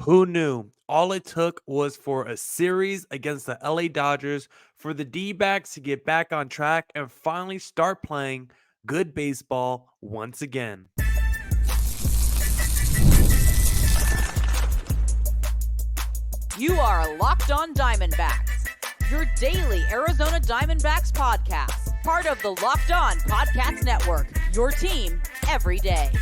Who knew? All it took was for a series against the LA Dodgers for the D-backs to get back on track and finally start playing good baseball once again. You are Locked On Diamondbacks, your daily Arizona Diamondbacks podcast, part of the Locked On Podcast Network, your team every day.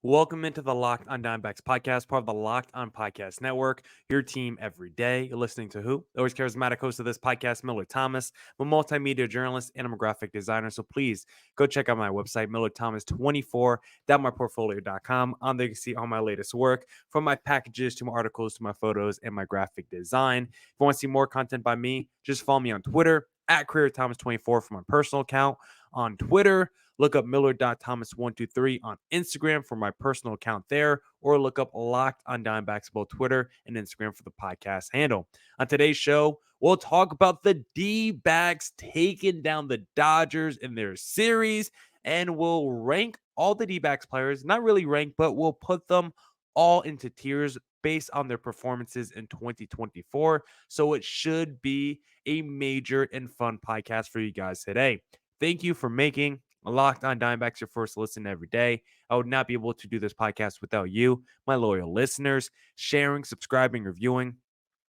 Welcome into the Locked On Diamondbacks podcast, part of the Locked On Podcast Network, your team every day. You're listening to who? The always charismatic host of this podcast, Millard Thomas. I'm a multimedia journalist and I'm a graphic designer, so please go check out my website, millardthomas24.myportfolio.com. On there you can see all my latest work, from my packages to my articles to my photos and my graphic design. If you want to see more content by me, just follow me on Twitter, at CareerThomas24 for my personal account. On Twitter, look up Millard.Thomas123 on Instagram for my personal account there, or look up Locked on Diamondbacks, both Twitter and Instagram for the podcast handle. On today's show, we'll talk about the D-backs taking down the Dodgers in their series, and we'll rank all the D-backs players, not really rank, but we'll put them all into tiers based on their performances in 2024. So it should be a major and fun podcast for you guys today. Thank you for making Locked On Diamondbacks your first listen every day. I would not be able to do this podcast without you, my loyal listeners, sharing, subscribing, reviewing,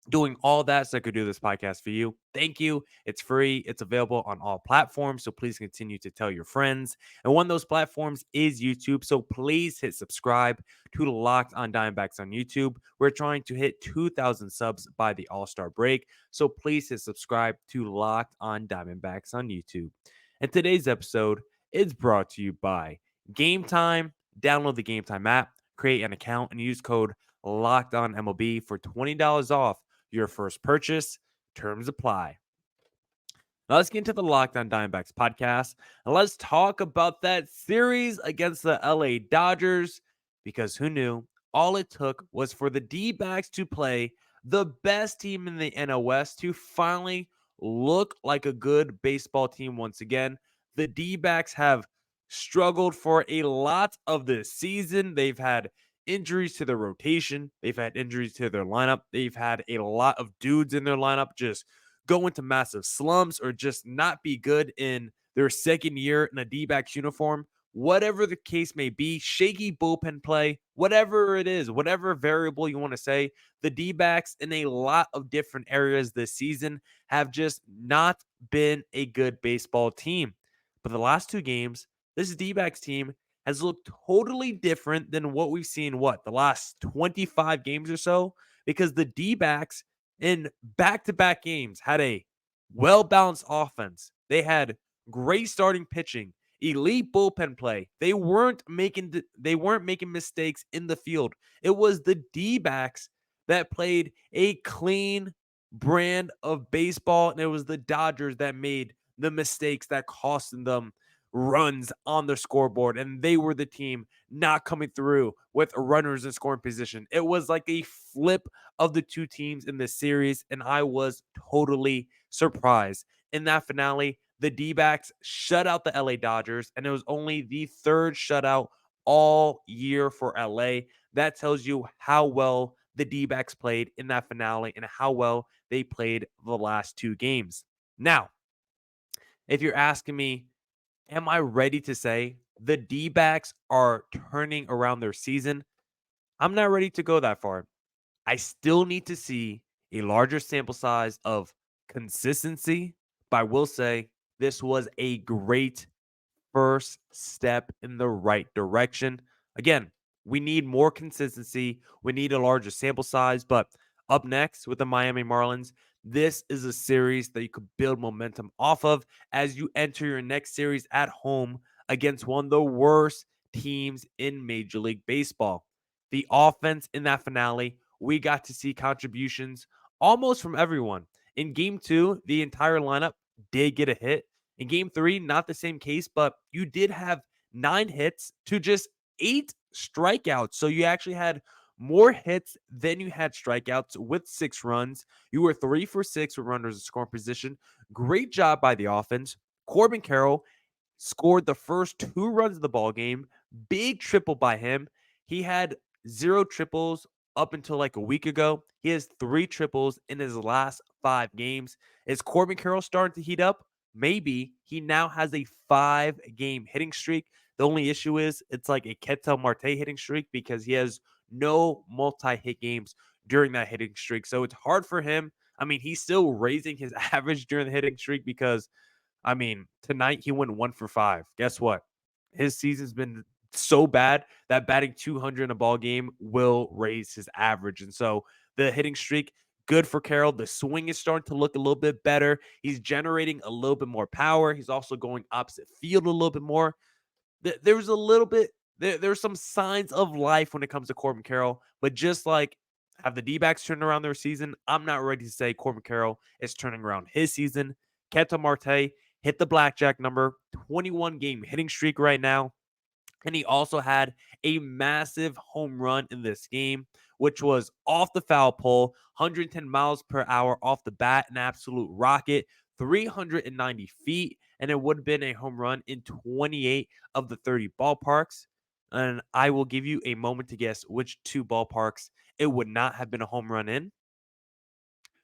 doing all that so I could do this podcast for you. Thank you. It's free. It's available on all platforms. So please continue to tell your friends. And one of those platforms is YouTube. So please hit subscribe to Locked on Diamondbacks on YouTube. We're trying to hit 2,000 subs by the All-Star break. So please hit subscribe to Locked on Diamondbacks on YouTube. And today's episode is brought to you by Game Time. Download the Game Time app, create an account, and use code LOCKEDONMLB for $20 off your first purchase. Terms apply. Now let's get into the Locked On Diamondbacks podcast, and let's talk about that series against the LA Dodgers, because who knew? All it took was for the D-backs to play the best team in the NL West to finally look like a good baseball team once again. The D-backs have struggled for a lot of this season. They've had injuries to their rotation. They've had injuries to their lineup. They've had a lot of dudes in their lineup just go into massive slumps or just not be good in their second year in a D-backs uniform. Whatever the case may be, shaky bullpen play, whatever it is, whatever variable you want to say, the D-backs in a lot of different areas this season have just not been a good baseball team. But the last two games, this D-backs team has looked totally different than what we've seen, the last 25 games or so, because the D-backs in back-to-back games had a well-balanced offense. They had great starting pitching, elite bullpen play. They weren't making mistakes in the field. It was the D-backs that played a clean brand of baseball, and it was the Dodgers that made the mistakes that cost them runs on their scoreboard, and they were the team not coming through with runners in scoring position. It was like a flip of the two teams in this series, and I was totally surprised. In that finale, the D-backs shut out the LA Dodgers, and it was only the third shutout all year for LA. That tells you how well the D-backs played in that finale and how well they played the last two games. Now, if you're asking me, am I ready to say the D-backs are turning around their season? I'm not ready to go that far. I still need to see a larger sample size of consistency, but I will say this was a great first step in the right direction. Again, we need more consistency. We need a larger sample size, but up next with the Miami Marlins, this is a series that you could build momentum off of as you enter your next series at home against one of the worst teams in Major League Baseball. The offense in that finale, we got to see contributions almost from everyone. In game two, the entire lineup did get a hit. In game three, not the same case, but you did have 9 hits to just 8 strikeouts. So you actually had more hits than you had strikeouts with 6 runs. You were 3 for 6 with runners in scoring position. Great job by the offense. Corbin Carroll scored the first 2 runs of the ball game. Big triple by him. He had zero triples up until like a week ago. He has three triples in his last 5 games. Is Corbin Carroll starting to heat up? Maybe. He now has a 5-game hitting streak. The only issue is it's like a Ketel Marte hitting streak because he has no multi-hit games during that hitting streak. So it's hard for him. I mean, he's still raising his average during the hitting streak because I mean, tonight he went 1 for 5. Guess what? His season's been so bad that batting 200 in a ball game will raise his average. And so the hitting streak, good for Carroll. The swing is starting to look a little bit better. He's generating a little bit more power. He's also going opposite field a little bit more. There was a little bit, there's some signs of life when it comes to Corbin Carroll, but just like have the D-backs turned around their season, I'm not ready to say Corbin Carroll is turning around his season. Ketel Marte hit the blackjack number, 21-game hitting streak right now. And he also had a massive home run in this game, which was off the foul pole, 110 miles per hour off the bat, an absolute rocket, 390 feet. And it would have been a home run in 28 of the 30 ballparks. And I will give you a moment to guess which 2 ballparks it would not have been a home run in.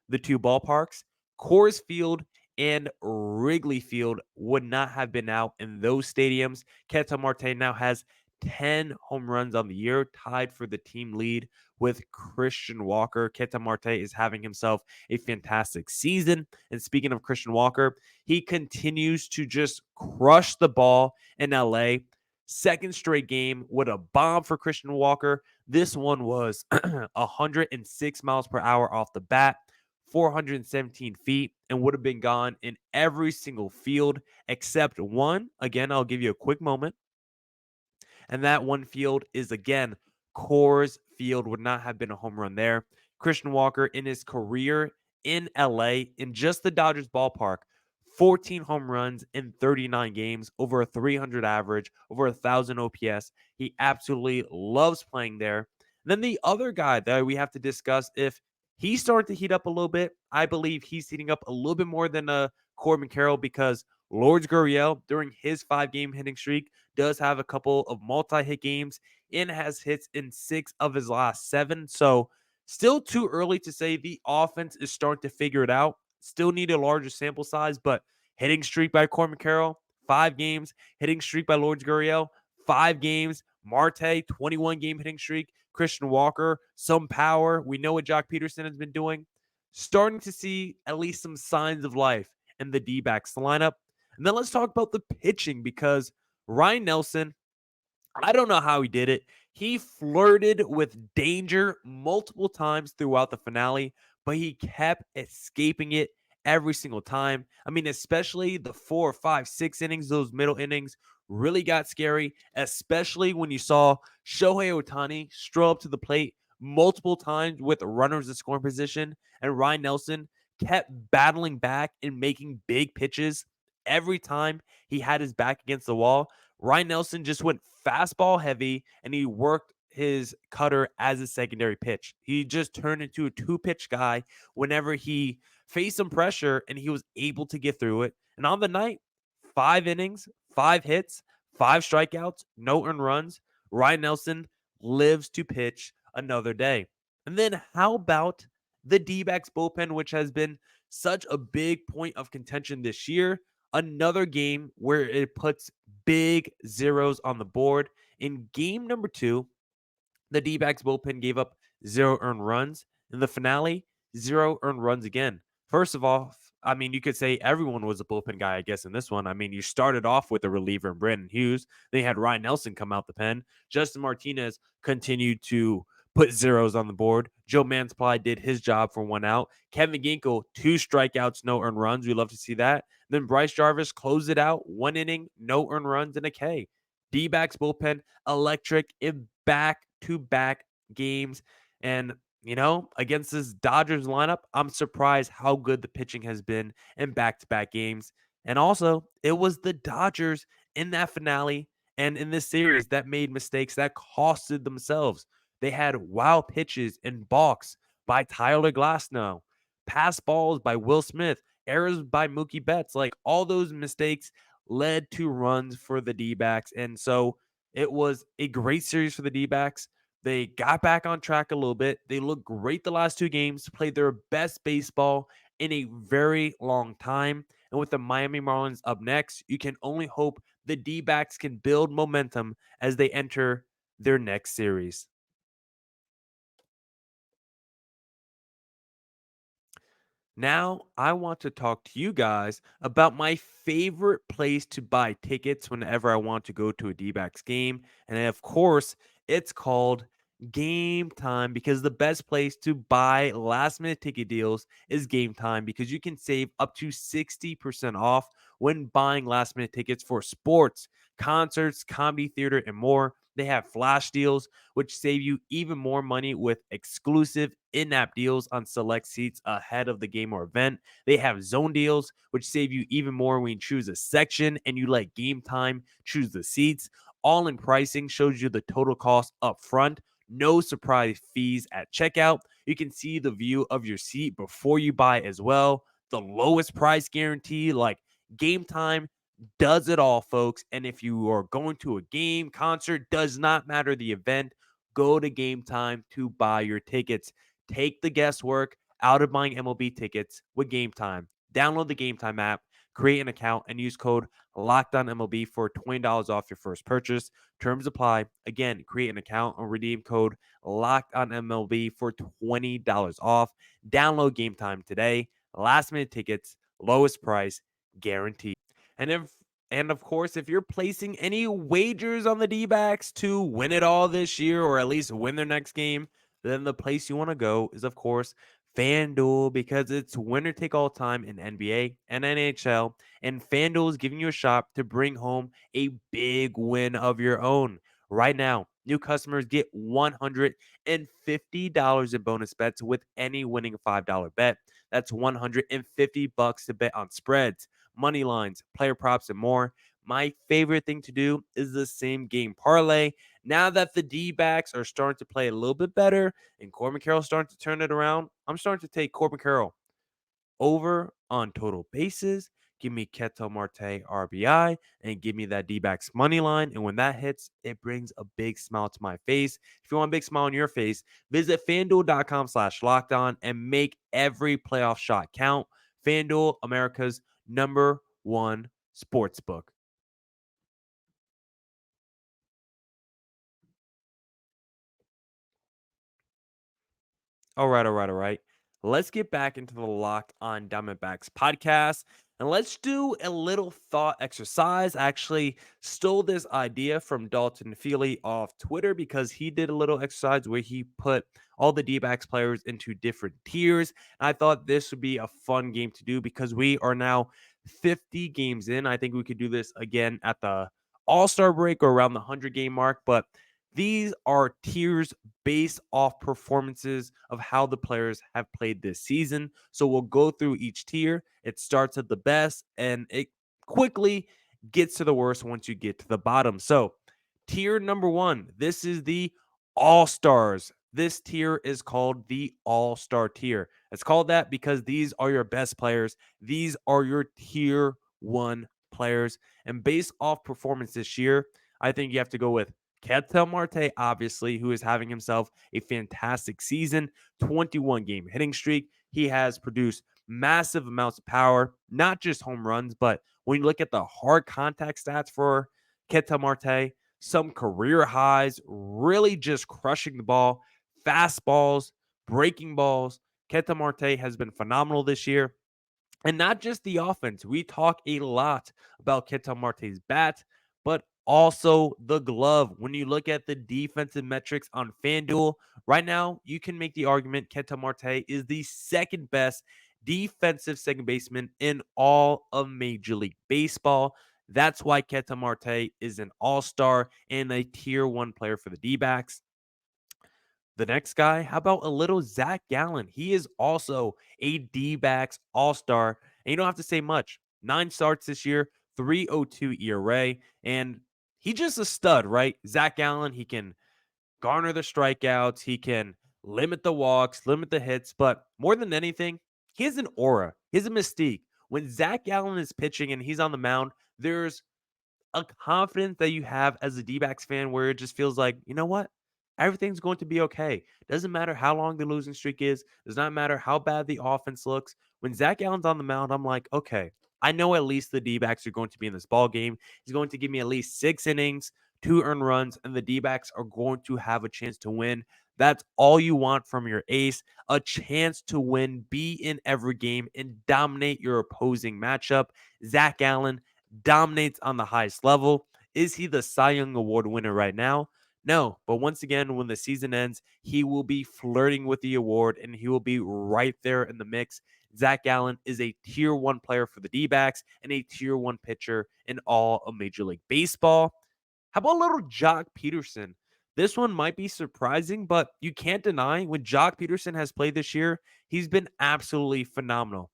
The 2 ballparks, Coors Field and Wrigley Field, would not have been out in those stadiums. Ketel Marte now has 10 home runs on the year, tied for the team lead with Christian Walker. Ketel Marte is having himself a fantastic season. And speaking of Christian Walker, he continues to just crush the ball in LA. Second straight game with a bomb for Christian Walker. This one was 106 miles per hour off the bat, 417 feet, and would have been gone in every single field except one. Again, I'll give you a quick moment. And that one field is, again, Coors Field. Would not have been a home run there. Christian Walker in his career in LA, in just the Dodgers ballpark, 14 home runs in 39 games, over a 300 average, over 1,000 OPS. He absolutely loves playing there. Then the other guy that we have to discuss, if he's starting to heat up a little bit, I believe he's heating up a little bit more than Corbin Carroll, because Lourdes Gurriel, during his 5-game hitting streak, does have a couple of multi-hit games and has hits in 6 of his last 7. So still too early to say the offense is starting to figure it out. Still need a larger sample size, but hitting streak by Corbin Carroll, 5 games. Hitting streak by Lourdes Gurriel, 5 games. Marte, 21-game hitting streak. Christian Walker, some power. We know what Jock Peterson has been doing. Starting to see at least some signs of life in the D-backs lineup. And then let's talk about the pitching, because Ryan Nelson, I don't know how he did it. He flirted with danger multiple times throughout the finale, but he kept escaping it every single time. I mean, especially the 4, 5, 6 innings, those middle innings really got scary, especially when you saw Shohei Ohtani stroll up to the plate multiple times with runners in scoring position, and Ryan Nelson kept battling back and making big pitches every time he had his back against the wall. Ryan Nelson just went fastball heavy, and he worked his cutter as a secondary pitch. He just turned into a 2-pitch guy whenever he faced some pressure, and he was able to get through it. And on the night, 5 innings, 5 hits, 5 strikeouts, no earned runs. Ryan Nelson lives to pitch another day. And then how about the D-backs bullpen, which has been such a big point of contention this year? Another game where it puts big zeros on the board. In game number 2, the D-backs bullpen gave up 0 earned runs. In the finale, 0 earned runs again. First of all, I mean, you could say everyone was a bullpen guy, I guess, in this one. I mean, you started off with a reliever in Brandon Hughes. Then you had Ryan Nelson come out the pen. Justin Martinez continued to put zeros on the board. Joe Mansply did his job for 1 out. Kevin Ginkel, 2 strikeouts, no earned runs. We love to see that. Then Bryce Jarvis closed it out, 1 inning, no earned runs, and a K. D-backs bullpen, electric in back-to-back games. And, you know, against this Dodgers lineup, I'm surprised how good the pitching has been in back-to-back games. And also, it was the Dodgers in that finale and in this series that made mistakes that costed themselves. They had wild pitches and balks by Tyler Glasnow, pass balls by Will Smith, errors by Mookie Betts. Like, all those mistakes led to runs for the D-backs. And so it was a great series for the D-backs. They got back on track a little bit. They looked great the last two games, played their best baseball in a very long time. And with the Miami Marlins up next, you can only hope the D backs can build momentum as they enter their next series. Now, I want to talk to you guys about my favorite place to buy tickets whenever I want to go to a D-backs game. And of course, it's called Game Time because the best place to buy last minute ticket deals is Game Time because you can save up to 60% off when buying last minute tickets for sports, concerts, comedy theater, and more. They have flash deals, which save you even more money with exclusive in app deals on select seats ahead of the game or event. They have zone deals, which save you even more when you choose a section and you let Game Time choose the seats. All in pricing shows you the total cost up front. No surprise fees at checkout. You can see the view of your seat before you buy as well. The lowest price guarantee, like Game Time does it all, folks. And if you are going to a game, concert, does not matter the event, go to Game Time to buy your tickets. Take the guesswork out of buying MLB tickets with Game Time. Download the Game Time app, create an account, and use code LOCKEDONMLB for $20 off your first purchase. Terms apply. Again, create an account and redeem code LOCKEDONMLB for $20 off. Download Game Time today. Last minute tickets, lowest price, guaranteed. And if and of course, if you're placing any wagers on the D-backs to win it all this year or at least win their next game, then the place you want to go is of course FanDuel because it's winner take all time in NBA and NHL, and FanDuel is giving you a shot to bring home a big win of your own. Right now, new customers get $150 in bonus bets with any winning $5 bet. That's $150 to bet on spreads, money lines, player props, and more. My favorite thing to do is the same game parlay. Now that the D backs are starting to play a little bit better and Corbin Carroll's starting to turn it around, I'm starting to take Corbin Carroll over on total bases. Give me Ketel Marte RBI and give me that D backs money line. And when that hits, it brings a big smile to my face. If you want a big smile on your face, visit fanduel.com/lockdown and make every playoff shot count. FanDuel, America's number one sports book. All right. Let's get back into the Locked on Diamondbacks podcast and let's do a little thought exercise. I actually stole this idea from Dalton Feely off Twitter because he did a little exercise where he put all the D-backs players into different tiers. And I thought this would be a fun game to do because we are now 50 games in. I think we could do this again at the All-Star break or around the 100 game mark, but these are tiers based off performances of how the players have played this season. So we'll go through each tier. It starts at the best and it quickly gets to the worst once you get to the bottom. So, tier number one, this is the All Stars. This tier is called the All Star tier. It's called that because these are your best players. These are your tier one players. And based off performance this year, I think you have to go with Ketel Marte, obviously, who is having himself a fantastic season, 21 game hitting streak. He has produced massive amounts of power, not just home runs, but when you look at the hard contact stats for Ketel Marte, some career highs, really just crushing the ball, fastballs, breaking balls. Ketel Marte has been phenomenal this year. And not just the offense. We talk a lot about Ketel Marte's bat, but also the glove. When you look at the defensive metrics on FanDuel, right now, you can make the argument Ketel Marte is the second best defensive second baseman in all of Major League Baseball. That's why Ketel Marte is an all-star and a tier one player for the D-backs. The next guy, how about a little Zach Gallen? He is also a D-backs all-star, and you don't have to say much. 9 starts this year, 3.02 ERA, and he's just a stud, right? Zach Gallen, he can garner the strikeouts, he can limit the walks, limit the hits, but more than anything, he has an aura. He has a mystique. When Zach Gallen is pitching and he's on the mound, there's a confidence that you have as a D-backs fan where it just feels like, you know what? everything's going to be okay. Doesn't matter how long the losing streak is, does not matter how bad the offense looks. When Zach Allen's on the mound, I'm like, okay, I know at least the D-backs are going to be in this ball game. He's going to give me at least 6 innings, 2 earned runs, and the D-backs are going to have a chance to win. That's all you want from your ace, a chance to win, be in every game, and dominate your opposing matchup. Zach Allen dominates on the highest level. Is he the Cy Young Award winner right now? No, but once again, when the season ends, he will be flirting with the award and he will be right there in the mix. Zach Allen is a tier one player for the D backs and a tier one pitcher in all of Major League Baseball. How about a little Jock Peterson? This one might be surprising, but you can't deny when Jock Peterson has played this year, he's been absolutely phenomenal.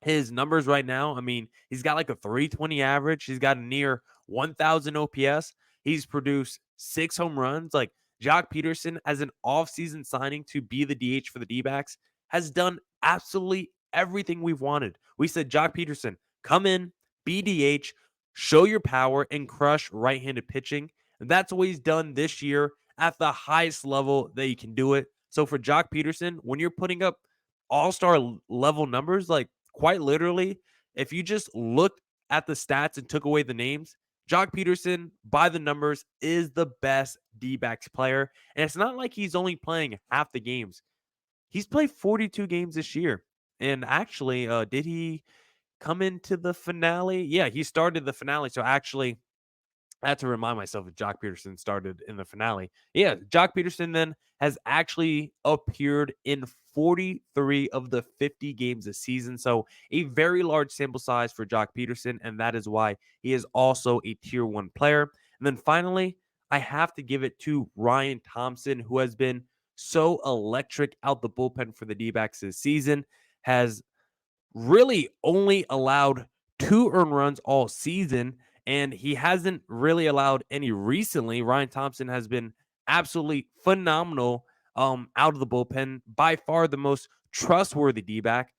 His numbers right now, I mean, he's got like a 320 average. He's got a near 1,000 OPS. He's produced 6 home runs. Like Jock Peterson, as an offseason signing to be the DH for the D backs, has done absolutely everything we've wanted. We said, Jock Peterson, come in, be DH, show your power, and crush right handed pitching. And that's what he's done this year at the highest level that you can do it. So for Jock Peterson, when you're putting up all-star level numbers, like quite literally, if you just looked at the stats and took away the names, Jock Peterson, by the numbers, is the best D-backs player. And it's not like he's only playing half the games. He's played 42 games this year. And actually, did he come into the finale? Yeah, he started the finale. So actually, I had to remind myself if Jock Peterson started in the finale. Yeah, Jock Peterson then has actually appeared in 43 of the 50 games this season. So a very large sample size for Jock Peterson, and that is why he is also a tier one player. And then finally, I have to give it to Ryan Thompson, who has been so electric out the bullpen for the D-backs this season, has really only allowed 2 earned runs all season, and he hasn't really allowed any recently. Ryan Thompson has been absolutely phenomenal out of the bullpen, by far the most trustworthy D-back.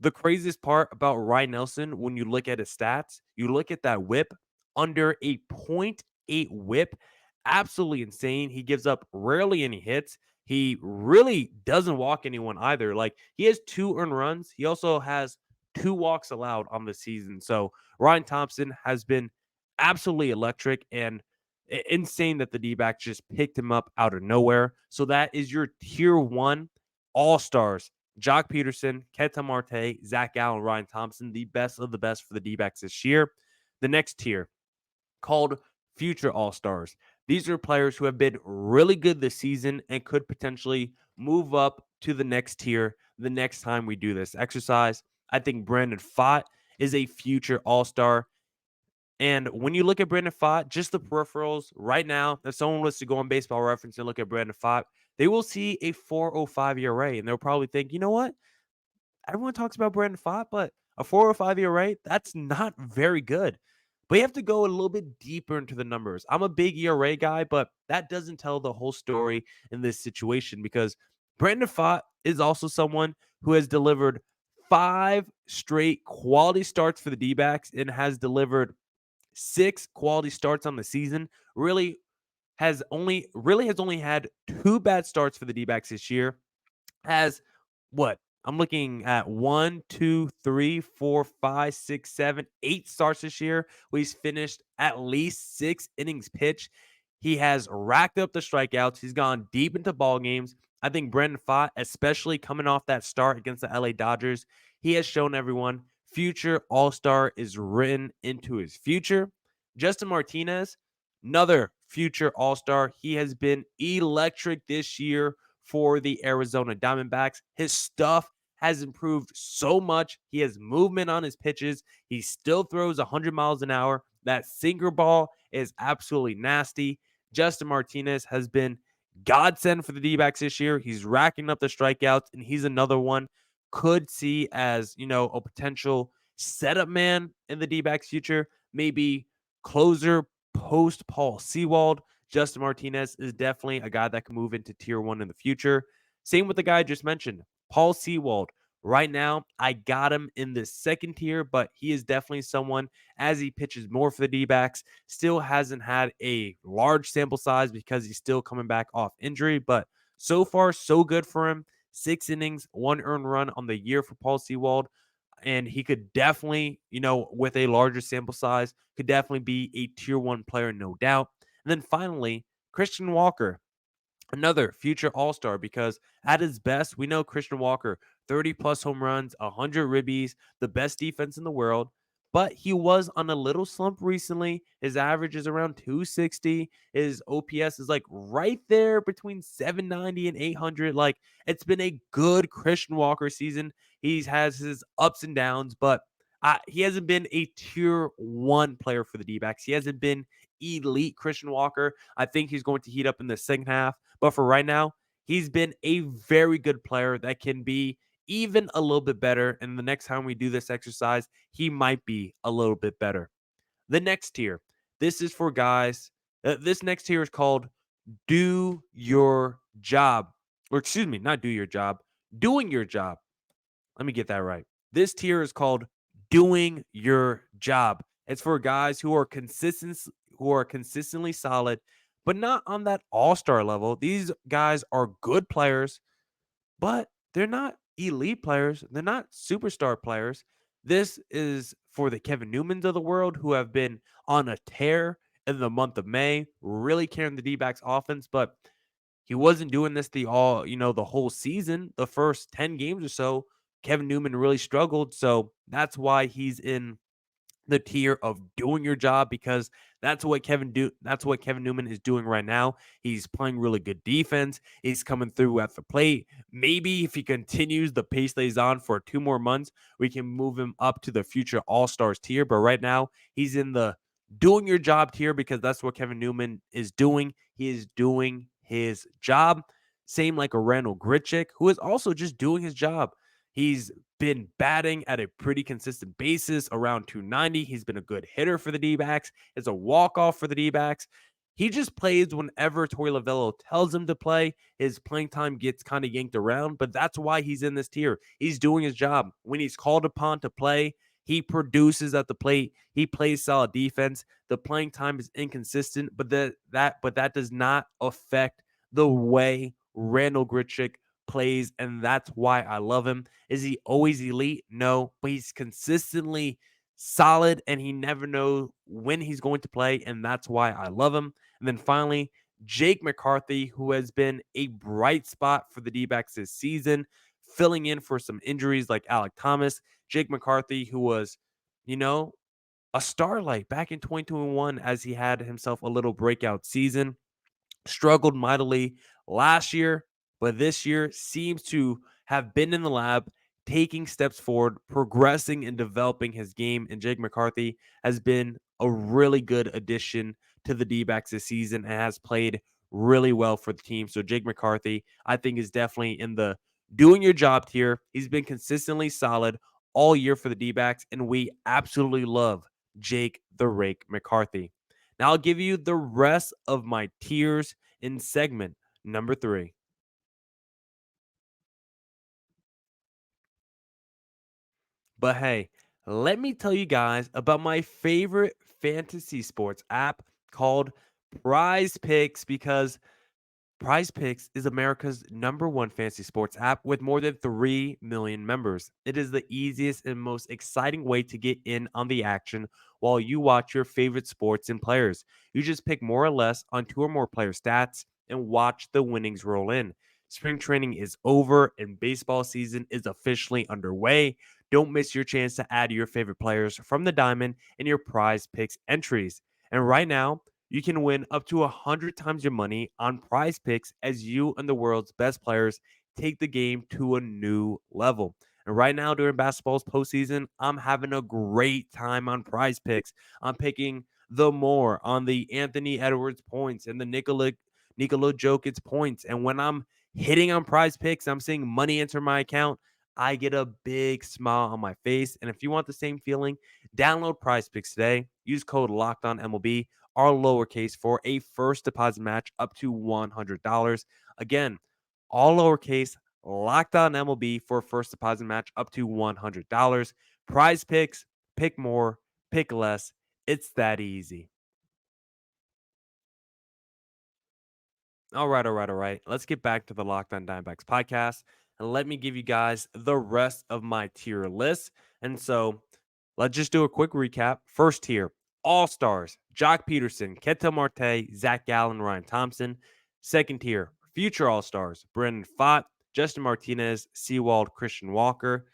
The craziest part about Ryan Nelson, when you look at his stats, you look at that whip, under a .8 whip. Absolutely insane. He gives up rarely any hits. He really doesn't walk anyone either. Like, he has 2 earned runs. He also has 2 walks allowed on the season. So Ryan Thompson has been absolutely electric, and insane that the D-backs just picked him up out of nowhere. So that is your tier one all-stars: Jock Peterson, Kenta Marte, Zach Allen, Ryan Thompson, the best of the best for the D-backs this year. The next tier, called future All-Stars. These are players who have been really good this season and could potentially move up to the next tier the next time we do this exercise. I think Brandon Pfaadt is a future All-Star. And when you look at Brandon Pfaadt, just the peripherals right now, if someone was to go on Baseball Reference and look at Brandon Pfaadt, they will see a 4.05 ERA, and they'll probably think, you know what? Everyone talks about Brandon Pfaadt, but a 4.05 ERA, that's not very good. But you have to go a little bit deeper into the numbers. I'm a big ERA guy, but that doesn't tell the whole story in this situation, because Brandon Pfaadt is also someone who has delivered 5 straight quality starts for the D-backs and has delivered 6 quality starts on the season. Really has only had 2 bad starts for the D-backs this year. Has what? I'm looking at 1, 2, 3, 4, 5, 6, 7, 8 starts this year where he's finished at least 6 innings pitched. He has racked up the strikeouts. He's gone deep into ball games. I think Brandon Pfaadt, especially coming off that start against the LA Dodgers, he has shown everyone future All-Star is written into his future. Justin Martinez, another future All-Star. He has been electric this year for the Arizona Diamondbacks. His stuff has improved so much. He has movement on his pitches. He still throws 100 miles an hour. That sinker ball is absolutely nasty. Justin Martinez has been godsend for the D-backs this year. He's racking up the strikeouts, and he's another one could see as, a potential setup man in the D-backs future, maybe closer post Paul Sewald. Justin Martinez is definitely a guy that can move into tier one in the future. Same with the guy I just mentioned, Paul Sewald. Right now, I got him in the second tier, but he is definitely someone, as he pitches more for the D-backs, still hasn't had a large sample size because he's still coming back off injury. But so far, so good for him. 6 innings, 1 earned run on the year for Paul Sewald. And he could definitely, with a larger sample size, could definitely be a tier one player, no doubt. And then finally, Christian Walker, another future all-star, because at his best, we know Christian Walker, 30 plus home runs, 100 ribbies, the best defense in the world. But he was on a little slump recently. His average is around 260. His OPS is like right there between 790 and 800. Like, it's been a good Christian Walker season. He has his ups and downs, but he hasn't been a tier one player for the D-backs. He hasn't been elite Christian Walker. I think he's going to heat up in the second half. But for right now, he's been a very good player that can be even a little bit better. And the next time we do this exercise, he might be a little bit better. The next tier, this is for guys. This next tier is called Do Your Job. Or excuse me, not do your job, doing your job. Let me get that right. This tier is called Doing Your Job. It's for guys who are consistently solid, but not on that all-star level. These guys are good players, but they're not elite players. They're not superstar players. This is for the Kevin Newmans of the world who have been on a tear in the month of May, really carrying the D-backs offense, but he wasn't doing this the whole season. The first 10 games or so, Kevin Newman really struggled. So that's why he's in the tier of doing your job, because that's what Kevin Newman is doing right now. He's playing really good defense. He's coming through at the plate. Maybe if he continues the pace that he's on for 2 more months, we can move him up to the future All-Stars tier. But right now, he's in the doing your job tier because that's what Kevin Newman is doing. He is doing his job. Same like a Randall Grichuk, who is also just doing his job. He's been batting at a pretty consistent basis around 290. He's been a good hitter for the D-backs. It's a walk-off for the D-backs. He just plays whenever Torey Lovullo tells him to play. His playing time gets kind of yanked around, but that's why he's in this tier. He's doing his job. When he's called upon to play, he produces at the plate. He plays solid defense. The playing time is inconsistent, but that does not affect the way Randall Grichuk plays, and that's why I love him. Is he always elite? No, but he's consistently solid, and he never knows when he's going to play, and that's why I love him. And then finally, Jake McCarthy, who has been a bright spot for the D-backs this season, filling in for some injuries like Alec Thomas. Jake McCarthy, who was, you know, a starlight back in 2021 as he had himself a little breakout season, struggled mightily last year, but this year seems to have been in the lab, taking steps forward, progressing and developing his game. And Jake McCarthy has been a really good addition to the D-backs this season and has played really well for the team. So Jake McCarthy, I think, is definitely in the doing your job tier. He's been consistently solid all year for the D-backs, and we absolutely love Jake the Rake McCarthy. Now I'll give you the rest of my tiers in segment number 3. But hey, let me tell you guys about my favorite fantasy sports app called Prize Picks, because Prize Picks is America's number one fantasy sports app with more than 3 million members. It is the easiest and most exciting way to get in on the action while you watch your favorite sports and players. You just pick more or less on 2 or more player stats and watch the winnings roll in. Spring training is over and baseball season is officially underway. Don't miss your chance to add your favorite players from the Diamond in your Prize Picks entries. And right now, you can win up to 100 times your money on Prize Picks as you and the world's best players take the game to a new level. And right now, during basketball's postseason, I'm having a great time on Prize Picks. I'm picking the more on the Anthony Edwards points and the Nikola Jokic points. And when I'm hitting on Prize Picks, I'm seeing money enter my account. I get a big smile on my face. And if you want the same feeling, download Prize Picks today. Use code LOCKEDONMLB, all lowercase, for a first deposit match up to $100. Again, all lowercase, Locked On MLB for a first deposit match up to $100. Prize picks, pick more, pick less. It's that easy. All right. Let's get back to the Locked On Diamondbacks podcast and let me give you guys the rest of my tier list. And so let's just do a quick recap. First tier, All Stars, Jock Peterson, Ketel Marte, Zach Gallen, Ryan Thompson. Second tier, Future All Stars, Brendan Pfaadt, Justin Martinez, Seawald, Christian Walker.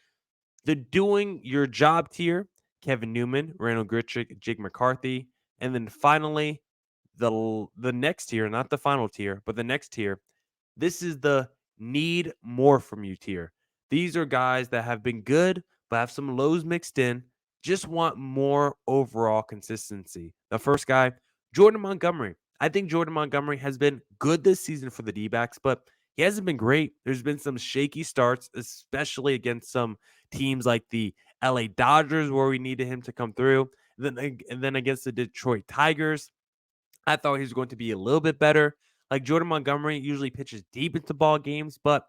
The Doing Your Job tier, Kevin Newman, Randall Grichuk, Jake McCarthy. And then finally, the next tier, not the final tier, but the next tier, this is the need more from you tier. These are guys that have been good, but have some lows mixed in, just want more overall consistency. The first guy, Jordan Montgomery. I think Jordan Montgomery has been good this season for the D-backs, but he hasn't been great. There's been some shaky starts, especially against some teams like the LA Dodgers, where we needed him to come through. And then against the Detroit Tigers, I thought he was going to be a little bit better. Like Jordan Montgomery usually pitches deep into ball games, but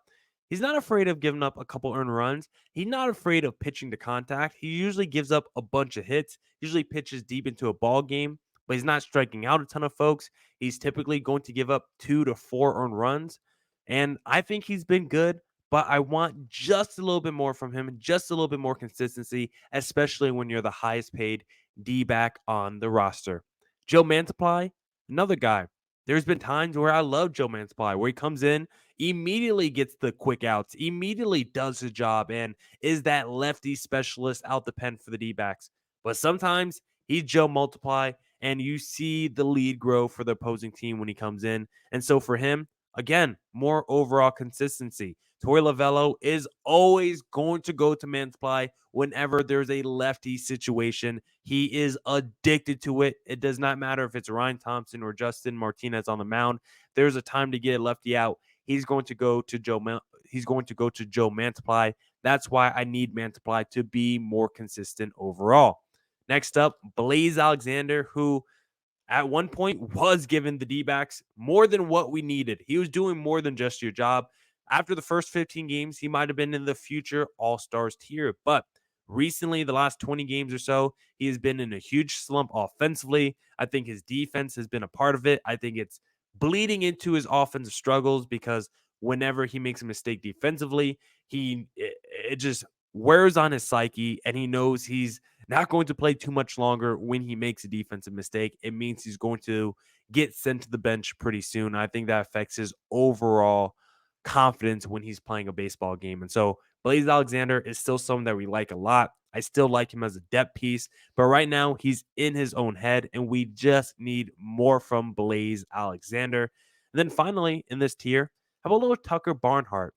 he's not afraid of giving up a couple earned runs. He's not afraid of pitching to contact. He usually gives up a bunch of hits, usually pitches deep into a ball game, but he's not striking out a ton of folks. He's typically going to give up 2 to 4 earned runs. And I think he's been good, but I want just a little bit more from him, just a little bit more consistency, especially when you're the highest paid D back on the roster. Joe Mantiply, another guy. There's been times where I love Joe Mantiply, where he comes in, immediately gets the quick outs, immediately does his job, and is that lefty specialist out the pen for the D-backs. But sometimes he's Joe Multiply, and you see the lead grow for the opposing team when he comes in. And so for him, again, more overall consistency. Torey Lovello is always going to go to Mantiply whenever there's a lefty situation. He is addicted to it. It does not matter if it's Ryan Thompson or Justin Martinez on the mound. There's a time to get a lefty out. He's going to go to Joe Mantiply. That's why I need Mantiply to be more consistent overall. Next up, Blaze Alexander, who at one point was given the D-backs more than what we needed. He was doing more than just your job. After the first 15 games, he might have been in the future All-Stars tier, but recently, the last 20 games or so, he has been in a huge slump offensively. I think his defense has been a part of it. I think it's bleeding into his offensive struggles because whenever he makes a mistake defensively, it just wears on his psyche, and he knows he's not going to play too much longer when he makes a defensive mistake. It means he's going to get sent to the bench pretty soon. I think that affects his overall confidence when he's playing a baseball game. And so Blaze Alexander is still someone that we like a lot. I still like him as a depth piece, but right now he's in his own head, and we just need more from Blaze Alexander. And then finally in this tier, have a little Tucker Barnhart.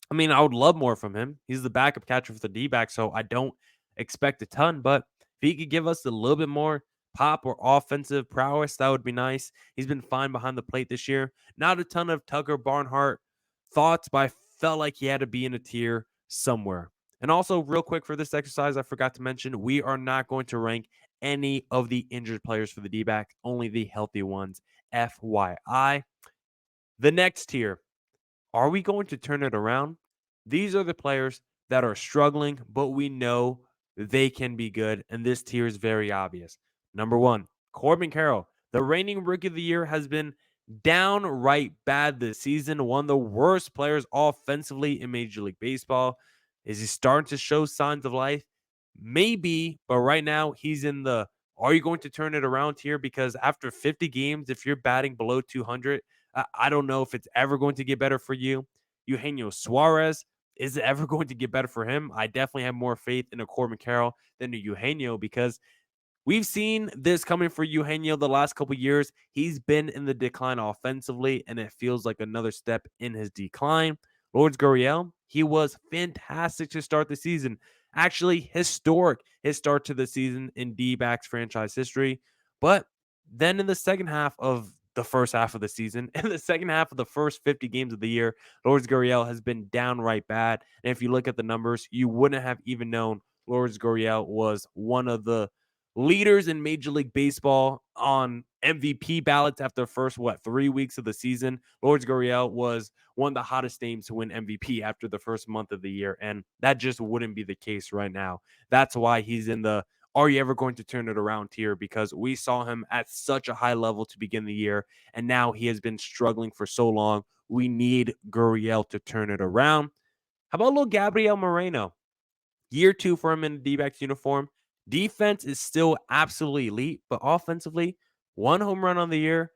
I mean, I would love more from him. He's the backup catcher for the D-back, so I don't expect a ton, but if he could give us a little bit more pop or offensive prowess, that would be nice. He's been fine behind the plate this year. Not a ton of Tucker Barnhart thoughts, but I felt like he had to be in a tier somewhere. And also, real quick for this exercise, I forgot to mention, we are not going to rank any of the injured players for the D-backs, only the healthy ones, FYI. The next tier, are we going to turn it around? These are the players that are struggling, but we know they can be good, and this tier is very obvious. Number one, Corbin Carroll, the reigning Rookie of the Year, has been downright bad this season. One of the worst players offensively in Major League Baseball. Is he starting to show signs of life? Maybe, but right now he's in the are you going to turn it around here? Because after 50 games, if you're batting below 200, I don't know if it's ever going to get better for you. Eugenio Suarez, is it ever going to get better for him? I definitely have more faith in a Corbin Carroll than a Eugenio because we've seen this coming for Eugenio the last couple years. He's been in the decline offensively, and it feels like another step in his decline. Lourdes Gurriel, he was fantastic to start the season. Actually, historic his start to the season in D-backs franchise history. But then in the second half of the first half of the season, in the second half of the first 50 games of the year, Lourdes Gurriel has been downright bad. And if you look at the numbers, you wouldn't have even known Lourdes Gurriel was one of the leaders in Major League Baseball on MVP ballots after the first, 3 weeks of the season. Lourdes Gurriel was one of the hottest names to win MVP after the first month of the year, and that just wouldn't be the case right now. That's why he's in the "are you ever going to turn it around" tier, because we saw him at such a high level to begin the year, and now he has been struggling for so long. We need Gurriel to turn it around. How about little Gabriel Moreno? Year 2 for him in the D-backs uniform. Defense is still absolutely elite, but offensively, 1 home run on the year.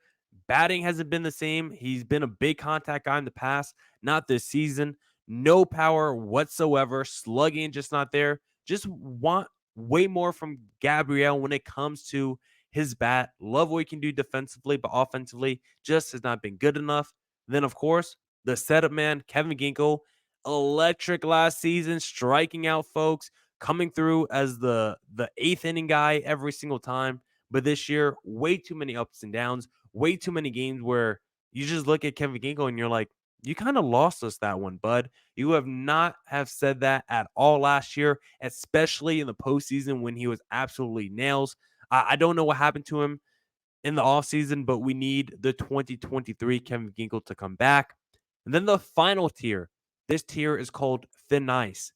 Batting hasn't been the same. He's been a big contact guy in the past, not this season. No power whatsoever. Slugging just not there. Just want way more from Gabriel when it comes to his bat. Love what he can do defensively, but offensively just has not been good enough. Then, of course, the setup man, Kevin Ginkel, electric last season, striking out folks, coming through as the eighth inning guy every single time. But this year, way too many ups and downs, way too many games where you just look at Kevin Ginkel and you're like, you kind of lost us that one, bud. You have not have said that at all last year, especially in the postseason when he was absolutely nails. I don't know what happened to him in the offseason, but we need the 2023 Kevin Ginkel to come back. And then the final tier. This tier is called thin ice.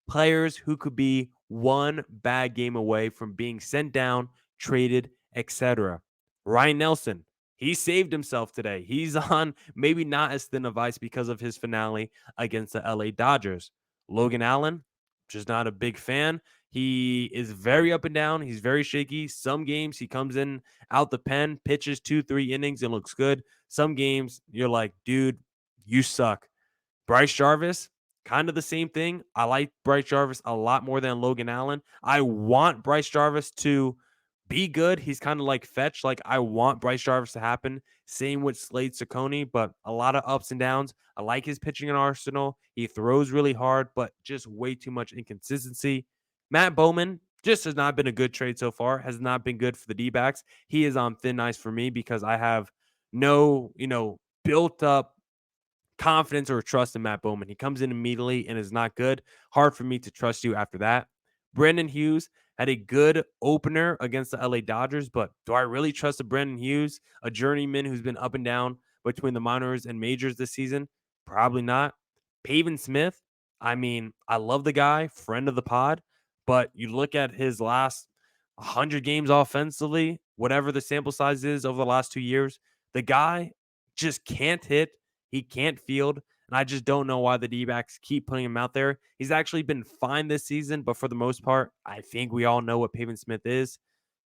Players who could be one bad game away from being sent down, traded, etc. Ryan Nelson, he saved himself today. He's on maybe not as thin of ice because of his finale against the LA Dodgers. Logan Allen, just not a big fan. He is very up and down. He's very shaky. Some games he comes in out the pen, pitches 2-3 innings and looks good. Some games you're like, dude, you suck. Bryce Jarvis, kind of the same thing. I like Bryce Jarvis a lot more than Logan Allen. I want Bryce Jarvis to be good. He's kind of like Fetch. Like, I want Bryce Jarvis to happen. Same with Slade Ciccone, but a lot of ups and downs. I like his pitching in Arsenal. He throws really hard, but just way too much inconsistency. Matt Bowman just has not been a good trade so far, has not been good for the D-backs. He is on thin ice for me because I have no, built up confidence or trust in Matt Bowman. He comes in immediately and is not good. Hard for me to trust you after that. Brandon Hughes had a good opener against the LA Dodgers, but do I really trust a Brandon Hughes, a journeyman who's been up and down between the minors and majors this season? Probably not. Pavin Smith, I mean, I love the guy, friend of the pod, but you look at his last 100 games offensively, whatever the sample size is over the last 2 years, the guy just can't hit. He can't field. And I just don't know why the D-backs keep putting him out there. He's actually been fine this season, but for the most part, I think we all know what Pavin Smith is.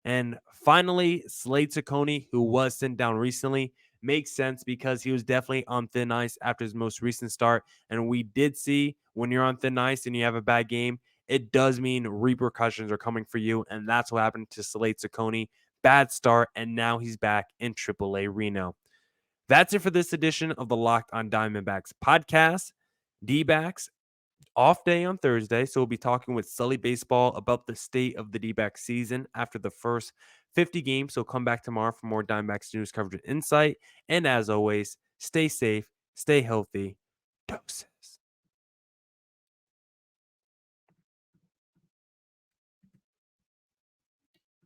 And finally, Slade Ciccone, who was sent down recently, makes sense because he was definitely on thin ice after his most recent start. And we did see when you're on thin ice and you have a bad game, it does mean repercussions are coming for you. And that's what happened to Slade Ciccone. Bad start, and now he's back in AAA Reno. That's it for this edition of the Locked on Diamondbacks podcast. D-backs off day on Thursday, so we'll be talking with Sully Baseball about the state of the D-backs season after the first 50 games. So come back tomorrow for more Diamondbacks news coverage and insight. And as always, stay safe, stay healthy. Doses.